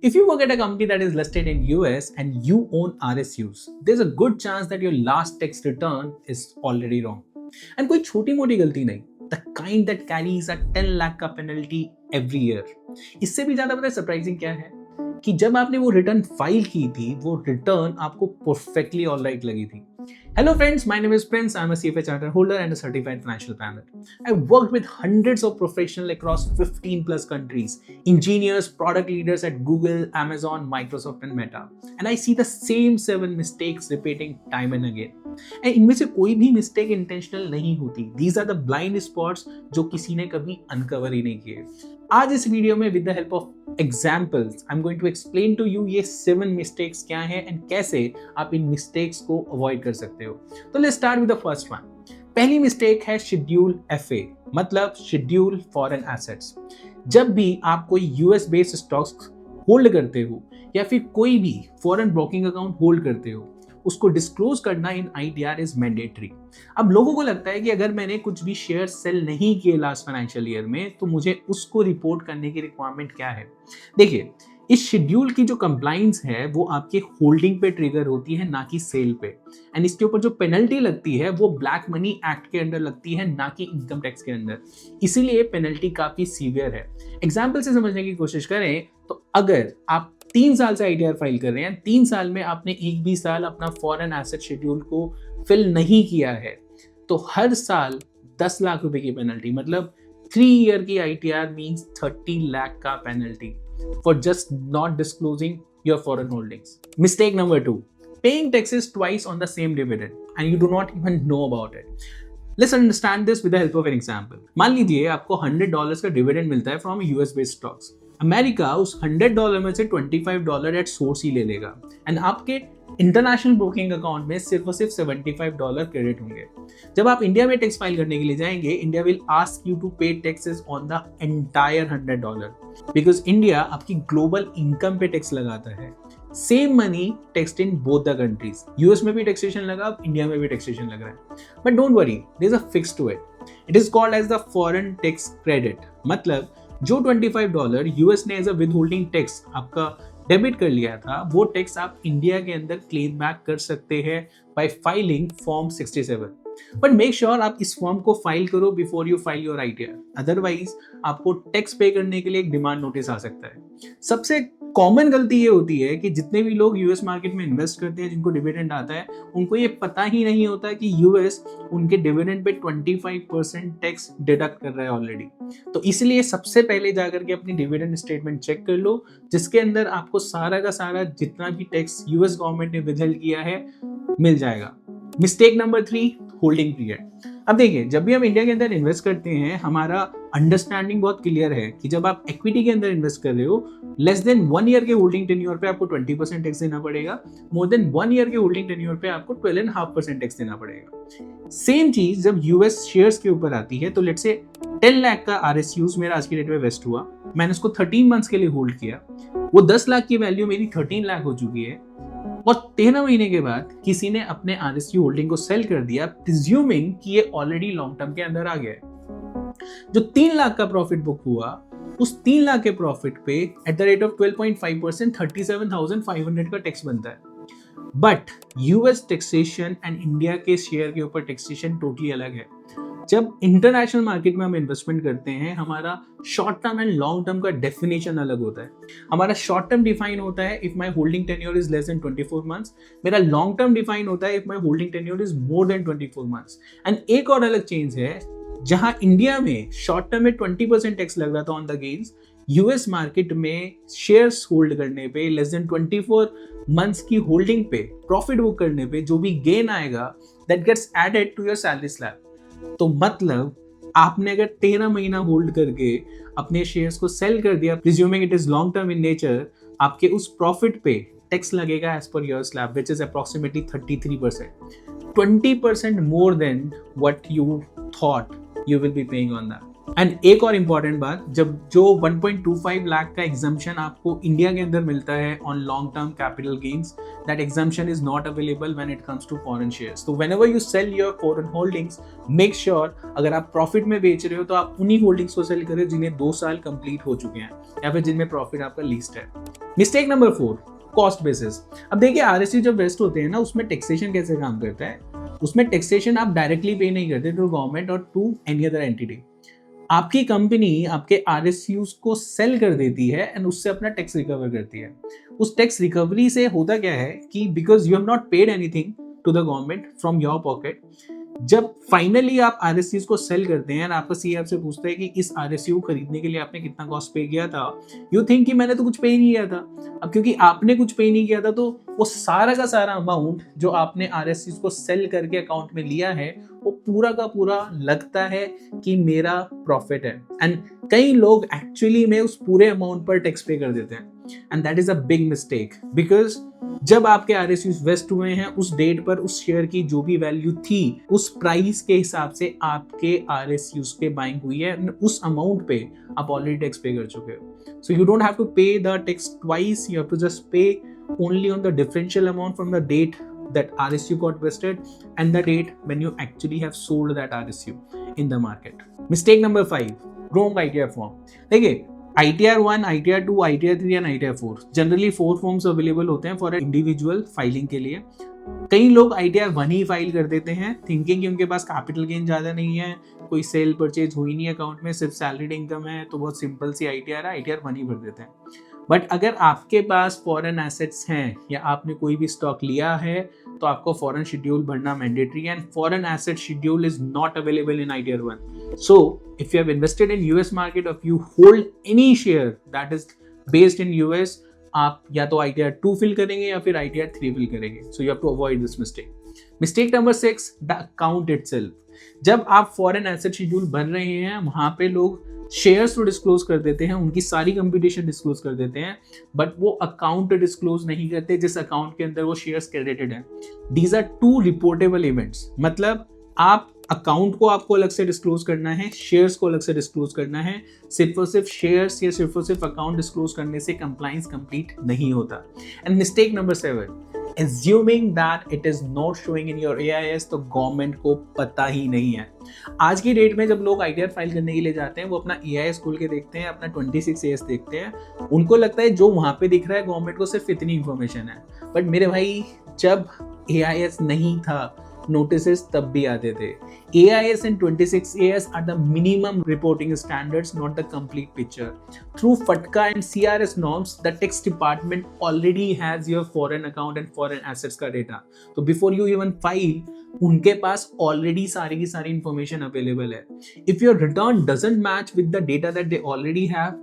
If you work at a company that is listed in US and you own RSUs, there's a good chance that your last tax return is already wrong. And कोई छोटी मोटी गलती नहीं, the kind that carries a 10 lakh का penalty every year. इससे भी ज्यादा पता है सरप्राइजिंग क्या है कि जब आपने वो रिटर्न फाइल की थी, वो रिटर्न आपको परफेक्टली ऑलराइट लगी थी. Hello friends, my name is Prince. I'm a CFA charter holder and a certified financial planner. I've worked with hundreds of professionals across 15 plus countries, engineers, product leaders at Google, Amazon, Microsoft and Meta. And I see the same 7 mistakes repeating time and again. And इनमें से कोई भी mistake intentional नहीं होती. These are the blind spots जो किसी ने कभी अनकवर ही नहीं किए. आज इस वीडियो में with the help of examples I am going to explain to you ये 7 मिस्टेक्स क्या हैं एंड कैसे आप इन मिस्टेक्स को अवॉइड कर सकते हो. तो let's start with the first one. पहली मिस्टेक है शेड्यूल एफए, मतलब शेड्यूल फॉरेन एसेट्स. जब भी आप कोई यूएस बेस्ड स्टॉक्स होल्ड करते हो या फिर कोई भी फॉरेन ब्रोकिंग अकाउंट होल्ड करते हो, उसको डिस्क्लोज करना इन आईटीआर इज मैंडेटरी. अब लोगों को लगता है कि अगर मैंने कुछ भी शेयर सेल नहीं किए लास्ट फाइनेंशियल ईयर में तो मुझे उसको रिपोर्ट करने की रिक्वायरमेंट क्या है. देखिए, इस शेड्यूल की जो कंप्लाइंस है वो आपके होल्डिंग पे ट्रिगर होती है, ना कि सेल पे. एंड इसके ऊपर जो पेनल्टी लगती है वो ब्लैक मनी एक्ट के अंडर लगती है, ना कि इनकम टैक्स के अंदर. इसीलिए पेनल्टी काफी सीवियर है. एग्जाम्पल से समझने की कोशिश करें तो अगर आप 3 साल से आईटीआर फाइल कर रहे हैं, 3 साल में आपने एक भी साल अपना फॉरेन एसेट शेड्यूल को फिल नहीं किया है, तो हर साल 10 लाख रुपए की पेनल्टी, मतलब 3 ईयर की आईटीआर मींस 30 लाख का penalty for just not disclosing your foreign holdings. Mistake number 2, paying taxes twice on the same dividend and you do not even know about it. Let's understand this with the help of an example. मान लीजिए आपको $100 का dividend मिलता है from US based stocks. America उस $100 में से $25 at source ही ले लेगा एंड आपके इंटरनेशनल ब्रोकिंग अकाउंट में सिर्फ और सिर्फ $75 क्रेडिट होंगे. जब आप इंडिया में टैक्स फाइल करने के लिए जाएंगे, India will ask you to pay taxes on the entire $100 because India आपकी ग्लोबल इनकम पे टैक्स लगाता है. Same money taxed in both the countries. US में भी टैक्सेशन लगा, अब इंडिया में भी टैक्सेशन लग रहा है. But don't worry, there is a fix to it. It is called as the foreign tax credit. मतलब जो $25 यूएस ने as a withholding tax आपका डेबिट कर लिया था, वो टैक्स आप इंडिया के अंदर क्लेम बैक कर सकते हैं bye filing form 67. But make sure आप इस फॉर्म को फाइल करो before you file your ITR, otherwise आपको टैक्स पे करने के लिए एक डिमांड नोटिस आ सकता है. सबसे कॉमन गलती ये होती है कि जितने भी लोग यूएस मार्केट में इन्वेस्ट करते हैं, जिनको डिविडेंड आता है, उनको ये पता ही नहीं होता कि यूएस उनके डिविडेंड पे 25% टैक्स डिडक्ट कर रहा है ऑलरेडी. तो इसलिए सबसे पहले जाकर के अपनी डिविडेंड स्टेटमेंट चेक कर लो, जिसके अंदर आपको सारा का सारा जितना भी टैक्स यूएस गवर्नमेंट ने विदहोल्ड किया है मिल जाएगा. Mistake number 3, holding period. अब देखिए, जब भी हम इंडिया के अंदर इन्वेस्ट करते हैं, हमारा अंडरस्टैंडिंग बहुत क्लियर है कि जब आप इक्विटी के अंदर इन्वेस्ट कर रहे हो, लेस देन 1 ईयर के होल्डिंग टेन्योर पे आपको 20% टैक्स देना पड़ेगा. मोर देन 1 ईयर के होल्डिंग टेन्योर पे आपको 12.5% टैक्स देना पड़ेगा. सेम चीज जब यूएस शेयर्स के ऊपर आती है, तो लेट्स से 10 लाख का आरएसयूज मेरा आज की डेट में वेस्ट हुआ, मैंने उसको 13 मंथ्स के लिए होल्ड किया, वो 10 लाख की वैल्यू मेरी 13 लाख हो चुकी है, और 13 महीने के बाद किसी ने अपने आरएसयू होल्डिंग को सेल कर दिया, प्रिज्यूमिंग कि ये ऑलरेडी लॉन्ग टर्म के अंदर आ गया है. जो 3 लाख का प्रॉफिट बुक हुआ, उस 3 लाख के प्रॉफिट पे एट द रेट ऑफ 12.5% 37,500 का टैक्स बनता है. But US taxation and India के शेयर के ऊपर टैक्सेशन टोटली अलग है. जब इंटरनेशनल मार्केट में हम इन्वेस्टमेंट करते हैं, हमारा short term and long term का डेफिनेशन अलग होता है. हमारा शॉर्ट टर्म डिफाइन होता है if my holding tenure is less than 24 months. मेरा लॉन्ग टर्म डिफाइन होता है if my holding tenure is more than 24 months. And एक और अलग चेंज है, जहां इंडिया में शॉर्ट टर्म में 20% टैक्स लग रहा था on the gains, US market में शेयर्स होल्ड करने पे, लेस देन 24 मंथ्स की होल्डिंग पे, प्रॉफिट बुक करने पे जो भी गेन आएगा, that gets added to your salary slab. तो मतलब आपने अगर 13 महीना होल्ड करके अपने शेयर्स को सेल कर दिया, presuming it is long term in nature, आपके उस प्रॉफिट पे टैक्स लगेगा as per your slab, which is approximately 33%, 20% more than what you thought you will be paying on that. And एक और इम्पॉर्टेंट बात, जब जो 1.25 लाख का एग्जाम्पशन आपको इंडिया के अंदर मिलता है on long term capital gains, that exemption is not available when it comes to foreign shares. तो whenever you sell your foreign holdings, make sure अगर आप प्रॉफिट में बेच रहे हो तो आप उन्हीं होल्डिंग्स को सेल करें जिन्हें 2 साल कंप्लीट हो चुके हैं या फिर जिनमें प्रॉफिट आपका लीस्ट है। Mistake number 4, cost basis. अब देखिए आरएसयू जब वेस्ट होते हैं ना, उसमें टैक्सेशन कैसे काम करता है। उसमें टैक्सेशन आप डायरेक्टली पे नहीं करते टू गवर्नमेंट और टू एनी अदर एंटिटी। आपकी कंपनी आपके आरएसयूज को सेल कर देती है एंड उससे अपना टैक्स रिकवर करती है। उस टैक्स रिकवरी से होता क्या है कि because you have not paid anything to the government from your pocket, जब फाइनली आप आरएसयूज को सेल करते हैं, आपका सीए आपसे पूछता है कि इस आरएसयू खरीदने के लिए आपने कितना कॉस्ट पे किया था, यू थिंक कि मैंने तो कुछ पे ही नहीं किया था। अब क्योंकि आपने कुछ पे नहीं किया था तो वो सारा का सारा अमाउंट जो आपने आरएसयूज को सेल करके अकाउंट में लिया है, वो पूरा का पूरा लगता है कि मेरा प्रॉफिट है। एंड कई लोग एक्चुअली में उस पूरे अमाउंट पर टैक्स पे कर देते हैं and that is a big mistake, because जब आपके आरएसयूज वेस्ट हुए हैं उस डेट पर उस शेयर की जो भी वैल्यू थी उस प्राइस के हिसाब से आपके आरएसयूज पे बाइंग हुई है, उस अमाउंट पे आप ऑलरेडी टैक्स पे कर चुके हो। So you don't have to pay the tax twice, you have to just pay only on the differential amount from the date that RSU got vested and the date when you actually have sold that RSU in the market. Mistake number 5, wrong ITR form. देखिए ITR 1, ITR 2, ITR 3 and ITR 4 generally 4 forms available होते हैं for individual filing के लिए। कई लोग ITR 1 ही file कर देते हैं थिंकिंग कि उनके पास कैपिटल गेन ज़्यादा नहीं है, कोई सेल परचेज हुई नहीं अकाउंट में, सिर्फ सैलरीड इनकम है, तो बहुत सिंपल सी ITR है, ITR 1 ही भर देते हैं। बट अगर आपके पास फॉरेन एसेट्स हैं या आपने कोई भी स्टॉक लिया है तो आपको फॉरेन शेड्यूल भरना मैंडेटरी है and foreign asset schedule is not available in ITR 1। So if you have invested in US market, if you hold any share that is based in US, आप या तो ITR 2 fill करेंगे या फिर ITR 3 fill करेंगे। So you have to avoid this mistake. Mistake number 6, the account itself. जब आप foreign asset schedule बन रहे हैं वहां पे लोग शेयर्स तो डिस्क्लोज कर देते हैं, उनकी सारी कंप्यूटेशन डिस्क्लोज कर देते हैं, बट वो अकाउंट डिस्क्लोज नहीं करते जिस अकाउंट के अंदर वो शेयर्स क्रेडिटेड हैं। दीज आर 2 रिपोर्टेबल इवेंट्स, मतलब आप अकाउंट को आपको अलग से डिस्क्लोज करना है, शेयर्स को अलग से डिस्क्लोज करना है। सिर्फ और सिर्फ शेयर्स या सिर्फ और सिर्फ अकाउंट डिस्क्लोज करने से कंप्लाइंस कंप्लीट नहीं होता। And mistake number 7, assuming that it is not showing in your AIS, तो गवर्नमेंट को पता ही नहीं है। आज की डेट में जब लोग ITR फाइल करने के लिए जाते हैं वो अपना AIS खोल के देखते हैं, अपना 26AS देखते हैं, उनको लगता है जो वहां पे दिख रहा है गवर्नमेंट को सिर्फ इतनी इंफॉर्मेशन है। बट मेरे भाई जब AIS नहीं था नोटिसेस तब भी आते थे। AIS and 26AS are the minimum reporting standards, not the complete picture. Through FATCA and CRS norms, the tax department already has your foreign account and foreign assets का data. So before you even file, उनके पास already सारी की सारी information available है। If your return doesn't match with the data that they already have,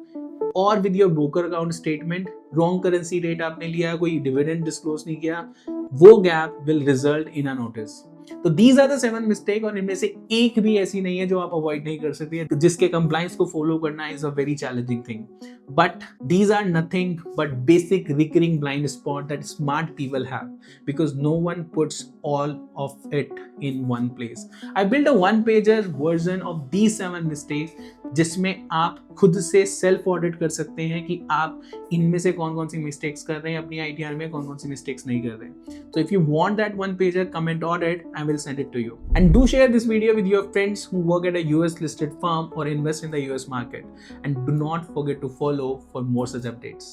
और with your broker account statement, wrong currency rate आपने लिया, कोई dividend disclose नहीं किया, वो gap will result in a notice. तो these are the 7 mistake, और इनमें से एक भी ऐसी नहीं है जो आप अवॉइड नहीं कर सकते हैं, जिसके कंप्लाइंस को फॉलो करना is a very challenging thing. But these are nothing but basic recurring blind spot that smart people have, because no one puts all of it in one place. I built a one-pager version of these 7 mistakes, जिसमें आप खुद से self audit कर सकते हैं कि आप इनमें से कौन कौन सी मिस्टेक्स कर रहे हैं अपनी ITR में, कौन कौन सी मिस्टेक्स नहीं कर रहे। So if you want that one-pager, comment on it, I will send it to you. And do share this video with your friends who work at a US listed firm or invest in the US market. And do not forget to follow for more such updates.